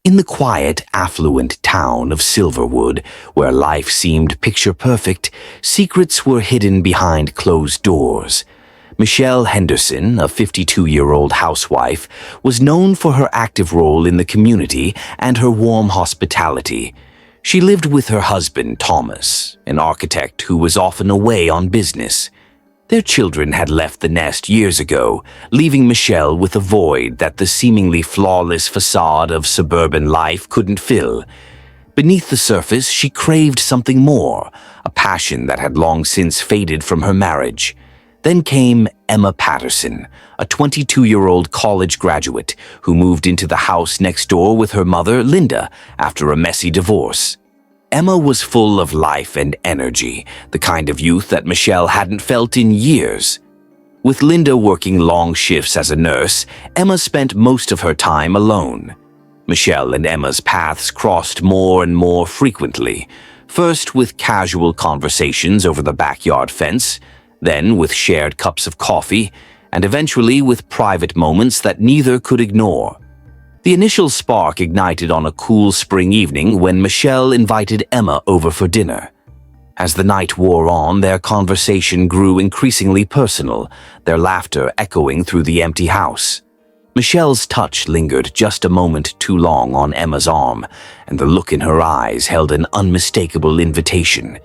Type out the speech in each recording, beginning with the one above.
In the quiet, affluent town of Silverwood, where life seemed picture-perfect, secrets were hidden behind closed doors. Michelle Henderson, a 52-year-old housewife, was known for her active role in the community and her warm hospitality. She lived with her husband, Thomas, an architect who was often away on business. Their children had left the nest years ago, leaving Michelle with a void that the seemingly flawless facade of suburban life couldn't fill. Beneath the surface, she craved something more, a passion that had long since faded from her marriage. Then came Emma Patterson, a 22-year-old college graduate who moved into the house next door with her mother, Linda, after a messy divorce. Emma was full of life and energy, the kind of youth that Michelle hadn't felt in years. With Linda working long shifts as a nurse, Emma spent most of her time alone. Michelle and Emma's paths crossed more and more frequently, first with casual conversations over the backyard fence, then with shared cups of coffee, and eventually with private moments that neither could ignore. The initial spark ignited on a cool spring evening when Michelle invited Emma over for dinner. As the night wore on, their conversation grew increasingly personal, their laughter echoing through the empty house. Michelle's touch lingered just a moment too long on Emma's arm, and the look in her eyes held an unmistakable invitation.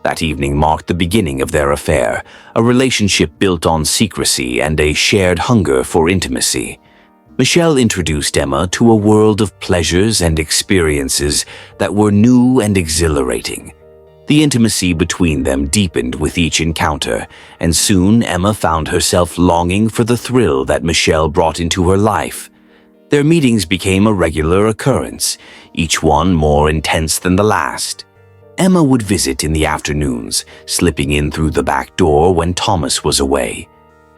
That evening marked the beginning of their affair, a relationship built on secrecy and a shared hunger for intimacy. Michelle introduced Emma to a world of pleasures and experiences that were new and exhilarating. The intimacy between them deepened with each encounter, and soon Emma found herself longing for the thrill that Michelle brought into her life. Their meetings became a regular occurrence, each one more intense than the last. Emma would visit in the afternoons, slipping in through the back door when Thomas was away.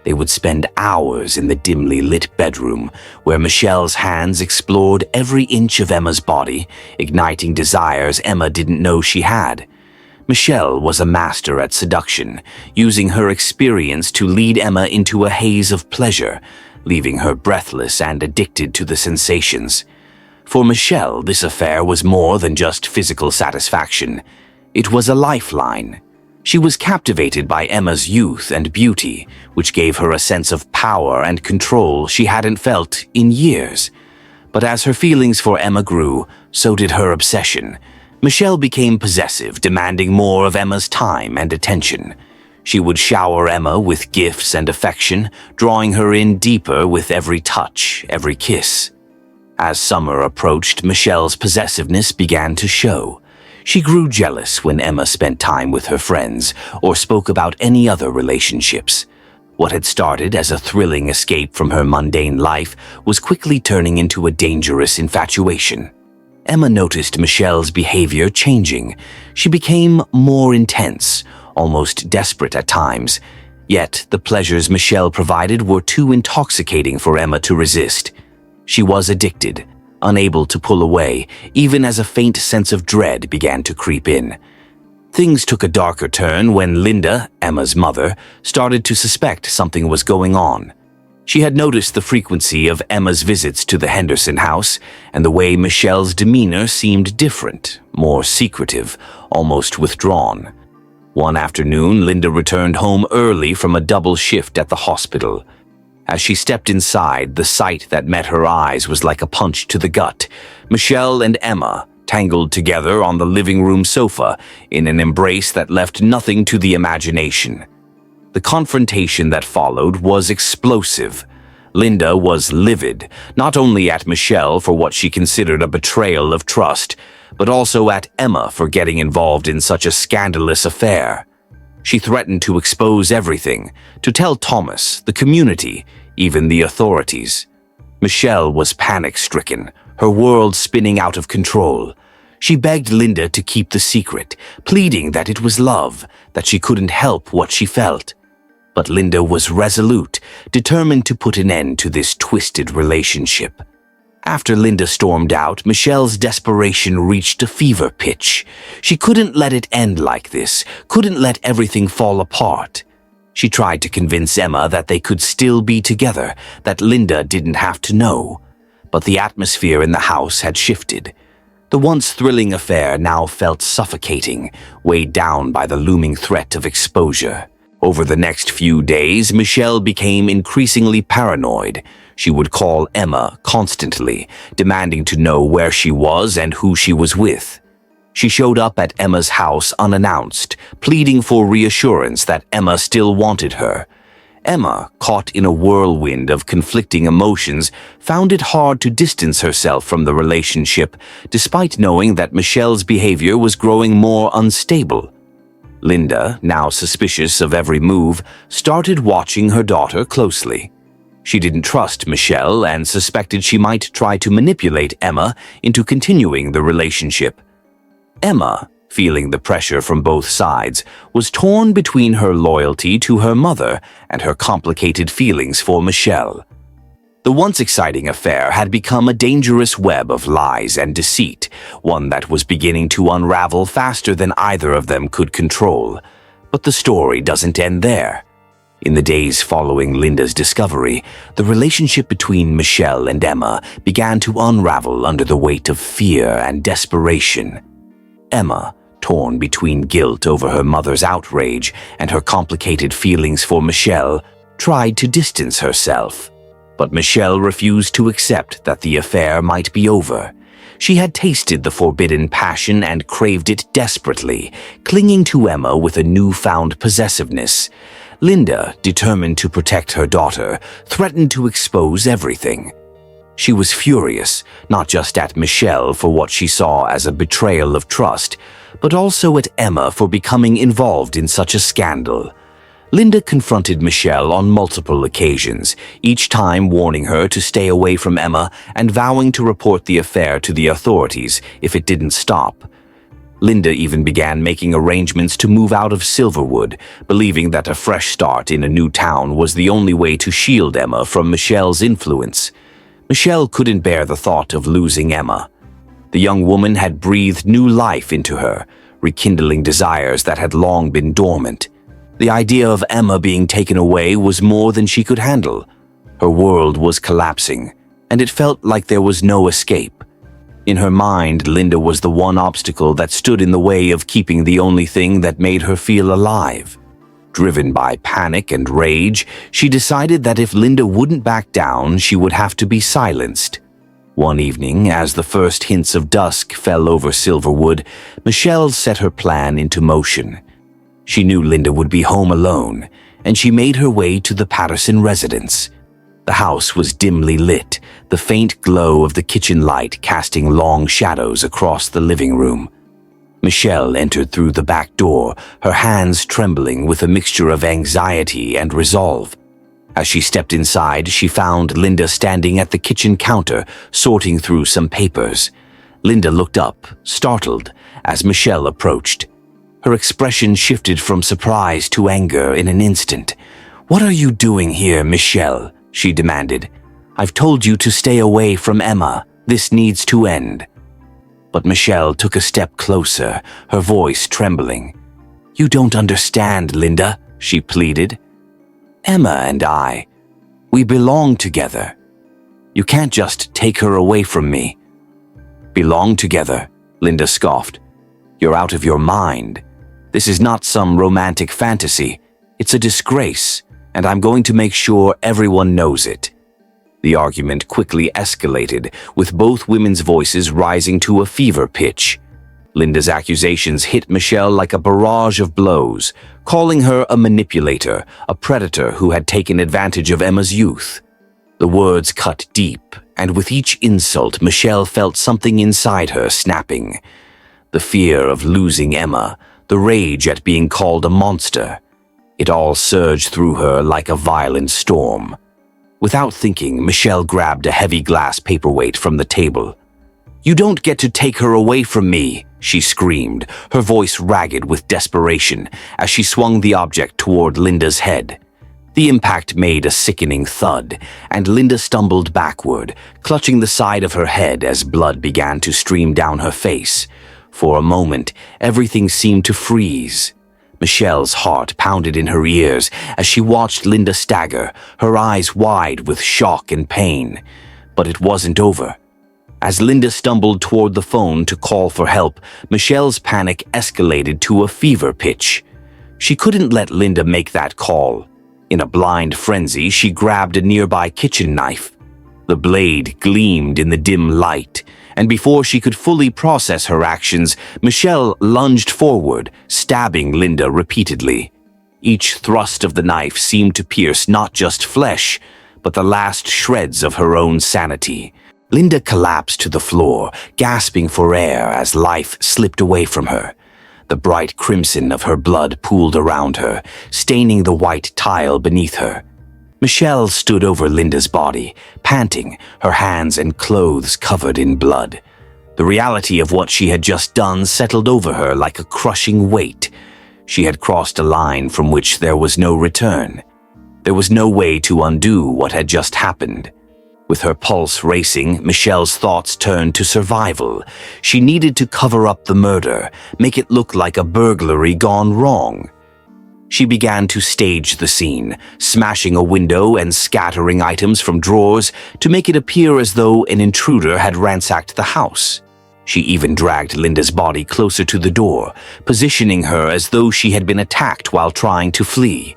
They would spend hours in the dimly lit bedroom, where Michelle's hands explored every inch of Emma's body, igniting desires Emma didn't know she had. Michelle was a master at seduction, using her experience to lead Emma into a haze of pleasure, leaving her breathless and addicted to the sensations. For Michelle, this affair was more than just physical satisfaction. It was a lifeline. She was captivated by Emma's youth and beauty, which gave her a sense of power and control she hadn't felt in years. But as her feelings for Emma grew, so did her obsession. Michelle became possessive, demanding more of Emma's time and attention. She would shower Emma with gifts and affection, drawing her in deeper with every touch, every kiss. As summer approached, Michelle's possessiveness began to show. She grew jealous when Emma spent time with her friends or spoke about any other relationships. What had started as a thrilling escape from her mundane life was quickly turning into a dangerous infatuation. Emma noticed Michelle's behavior changing. She became more intense, almost desperate at times. Yet the pleasures Michelle provided were too intoxicating for Emma to resist. She was addicted, unable to pull away, even as a faint sense of dread began to creep in. Things took a darker turn when Linda, Emma's mother, started to suspect something was going on. She had noticed the frequency of Emma's visits to the Henderson house, and the way Michelle's demeanor seemed different, more secretive, almost withdrawn. One afternoon, Linda returned home early from a double shift at the hospital. As she stepped inside, the sight that met her eyes was like a punch to the gut. Michelle and Emma, tangled together on the living room sofa, in an embrace that left nothing to the imagination. The confrontation that followed was explosive. Linda was livid, not only at Michelle for what she considered a betrayal of trust, but also at Emma for getting involved in such a scandalous affair. She threatened to expose everything, to tell Thomas, the community, even the authorities. Michelle was panic-stricken, her world spinning out of control. She begged Linda to keep the secret, pleading that it was love, that she couldn't help what she felt. But Linda was resolute, determined to put an end to this twisted relationship. After Linda stormed out, Michelle's desperation reached a fever pitch. She couldn't let it end like this, couldn't let everything fall apart. She tried to convince Emma that they could still be together, that Linda didn't have to know. but the atmosphere in the house had shifted. The once thrilling affair now felt suffocating, weighed down by the looming threat of exposure. Over the next few days, Michelle became increasingly paranoid. She would call Emma constantly, demanding to know where she was and who she was with. She showed up at Emma's house unannounced, pleading for reassurance that Emma still wanted her. Emma, caught in a whirlwind of conflicting emotions, found it hard to distance herself from the relationship, despite knowing that Michelle's behavior was growing more unstable. Linda, now suspicious of every move, started watching her daughter closely. She didn't trust Michelle and suspected she might try to manipulate Emma into continuing the relationship. Emma, feeling the pressure from both sides, was torn between her loyalty to her mother and her complicated feelings for Michelle. The once exciting affair had become a dangerous web of lies and deceit, one that was beginning to unravel faster than either of them could control. But the story doesn't end there. In the days following Linda's discovery, the relationship between Michelle and Emma began to unravel under the weight of fear and desperation. Emma, torn between guilt over her mother's outrage and her complicated feelings for Michelle, tried to distance herself. But Michelle refused to accept that the affair might be over. She had tasted the forbidden passion and craved it desperately, clinging to Emma with a newfound possessiveness. Linda, determined to protect her daughter, threatened to expose everything. She was furious, not just at Michelle for what she saw as a betrayal of trust, but also at Emma for becoming involved in such a scandal. Linda confronted Michelle on multiple occasions, each time warning her to stay away from Emma and vowing to report the affair to the authorities if it didn't stop. Linda even began making arrangements to move out of Silverwood, believing that a fresh start in a new town was the only way to shield Emma from Michelle's influence. Michelle couldn't bear the thought of losing Emma. The young woman had breathed new life into her, rekindling desires that had long been dormant. The idea of Emma being taken away was more than she could handle. Her world was collapsing, and it felt like there was no escape. In her mind, Linda was the one obstacle that stood in the way of keeping the only thing that made her feel alive. Driven by panic and rage, she decided that if Linda wouldn't back down, she would have to be silenced. One evening, as the first hints of dusk fell over Silverwood, Michelle set her plan into motion. She knew Linda would be home alone, and she made her way to the Patterson residence. The house was dimly lit, the faint glow of the kitchen light casting long shadows across the living room. Michelle entered through the back door, her hands trembling with a mixture of anxiety and resolve. As she stepped inside, she found Linda standing at the kitchen counter, sorting through some papers. Linda looked up, startled, as Michelle approached. Her expression shifted from surprise to anger in an instant. "What are you doing here, Michelle?" she demanded. "I've told you to stay away from Emma. This needs to end." But Michelle took a step closer, her voice trembling. "You don't understand, Linda," she pleaded. "Emma and we belong together. You can't just take her away from me." "Belong together?" Linda scoffed. "You're out of your mind. This is not some romantic fantasy. It's a disgrace, and I'm going to make sure everyone knows it." The argument quickly escalated, with both women's voices rising to a fever pitch. Linda's accusations hit Michelle like a barrage of blows, calling her a manipulator, a predator who had taken advantage of Emma's youth. The words cut deep, and with each insult, Michelle felt something inside her snapping. The fear of losing Emma, the rage at being called a monster. It all surged through her like a violent storm. Without thinking, Michelle grabbed a heavy glass paperweight from the table. "You don't get to take her away from me," she screamed, her voice ragged with desperation, as she swung the object toward Linda's head. The impact made a sickening thud, and Linda stumbled backward, clutching the side of her head as blood began to stream down her face. For a moment, everything seemed to freeze. Michelle's heart pounded in her ears as she watched Linda stagger, her eyes wide with shock and pain. But it wasn't over. As Linda stumbled toward the phone to call for help, Michelle's panic escalated to a fever pitch. She couldn't let Linda make that call. In a blind frenzy, she grabbed a nearby kitchen knife. The blade gleamed in the dim light, and before she could fully process her actions, Michelle lunged forward, stabbing Linda repeatedly. Each thrust of the knife seemed to pierce not just flesh, but the last shreds of her own sanity. Linda collapsed to the floor, gasping for air as life slipped away from her. The bright crimson of her blood pooled around her, staining the white tile beneath her. Michelle stood over Linda's body, panting, her hands and clothes covered in blood. The reality of what she had just done settled over her like a crushing weight. She had crossed a line from which there was no return. There was no way to undo what had just happened. With her pulse racing, Michelle's thoughts turned to survival. She needed to cover up the murder, make it look like a burglary gone wrong. She began to stage the scene, smashing a window and scattering items from drawers to make it appear as though an intruder had ransacked the house. She even dragged Linda's body closer to the door, positioning her as though she had been attacked while trying to flee.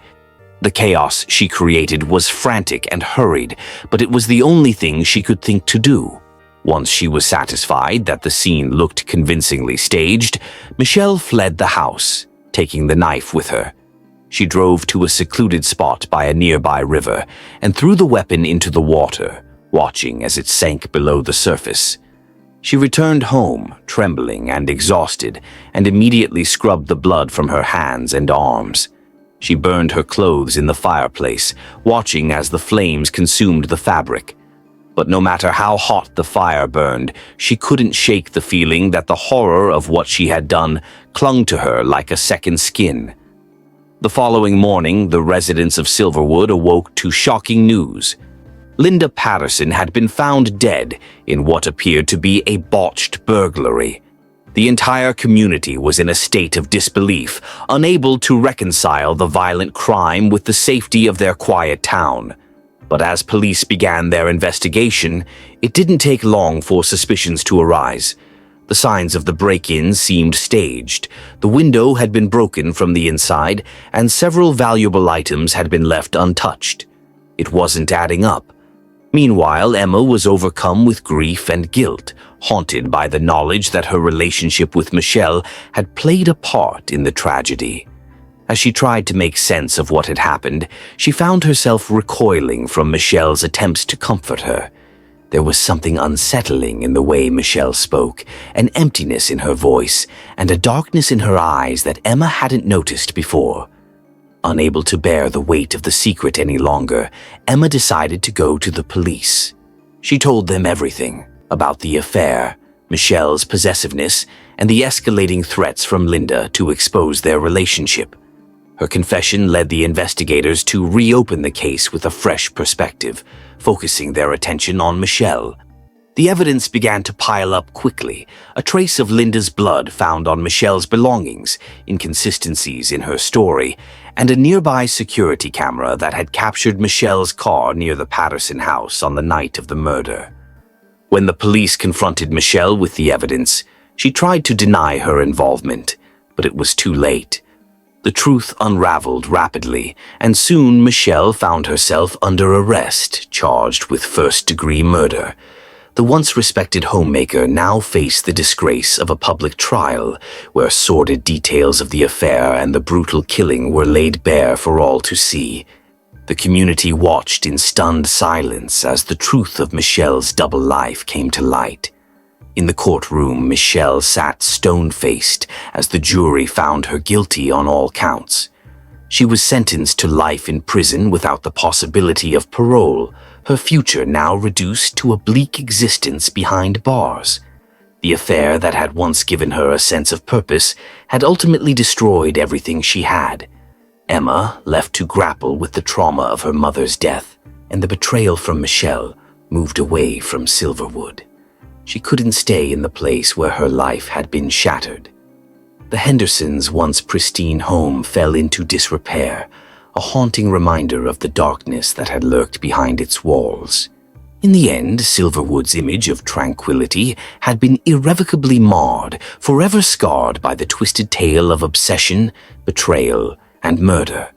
The chaos she created was frantic and hurried, but it was the only thing she could think to do. Once she was satisfied that the scene looked convincingly staged, Michelle fled the house, taking the knife with her. She drove to a secluded spot by a nearby river and threw the weapon into the water, watching as it sank below the surface. She returned home, trembling and exhausted, and immediately scrubbed the blood from her hands and arms. She burned her clothes in the fireplace, watching as the flames consumed the fabric. But no matter how hot the fire burned, she couldn't shake the feeling that the horror of what she had done clung to her like a second skin. The following morning, the residents of Silverwood awoke to shocking news. Linda Patterson had been found dead in what appeared to be a botched burglary. The entire community was in a state of disbelief, unable to reconcile the violent crime with the safety of their quiet town. But as police began their investigation, it didn't take long for suspicions to arise. The signs of the break-in seemed staged. The window had been broken from the inside, and several valuable items had been left untouched. It wasn't adding up. Meanwhile, Emma was overcome with grief and guilt, haunted by the knowledge that her relationship with Michelle had played a part in the tragedy. As she tried to make sense of what had happened, she found herself recoiling from Michelle's attempts to comfort her. There was something unsettling in the way Michelle spoke, an emptiness in her voice, and a darkness in her eyes that Emma hadn't noticed before. Unable to bear the weight of the secret any longer, Emma decided to go to the police. She told them everything about the affair, Michelle's possessiveness, and the escalating threats from Linda to expose their relationship. Her confession led the investigators to reopen the case with a fresh perspective, focusing their attention on Michelle. The evidence began to pile up quickly, a trace of Linda's blood found on Michelle's belongings, inconsistencies in her story, and a nearby security camera that had captured Michelle's car near the Patterson house on the night of the murder. When the police confronted Michelle with the evidence, she tried to deny her involvement, but it was too late. The truth unraveled rapidly, and soon Michelle found herself under arrest, charged with first-degree murder. The once respected homemaker now faced the disgrace of a public trial, where sordid details of the affair and the brutal killing were laid bare for all to see. The community watched in stunned silence as the truth of Michelle's double life came to light. In the courtroom, Michelle sat stone-faced as the jury found her guilty on all counts. She was sentenced to life in prison without the possibility of parole, her future now reduced to a bleak existence behind bars. The affair that had once given her a sense of purpose had ultimately destroyed everything she had. Emma, left to grapple with the trauma of her mother's death and the betrayal from Michelle, moved away from Silverwood. She couldn't stay in the place where her life had been shattered. The Hendersons' once pristine home fell into disrepair, a haunting reminder of the darkness that had lurked behind its walls. In the end, Silverwood's image of tranquility had been irrevocably marred, forever scarred by the twisted tale of obsession, betrayal, and murder.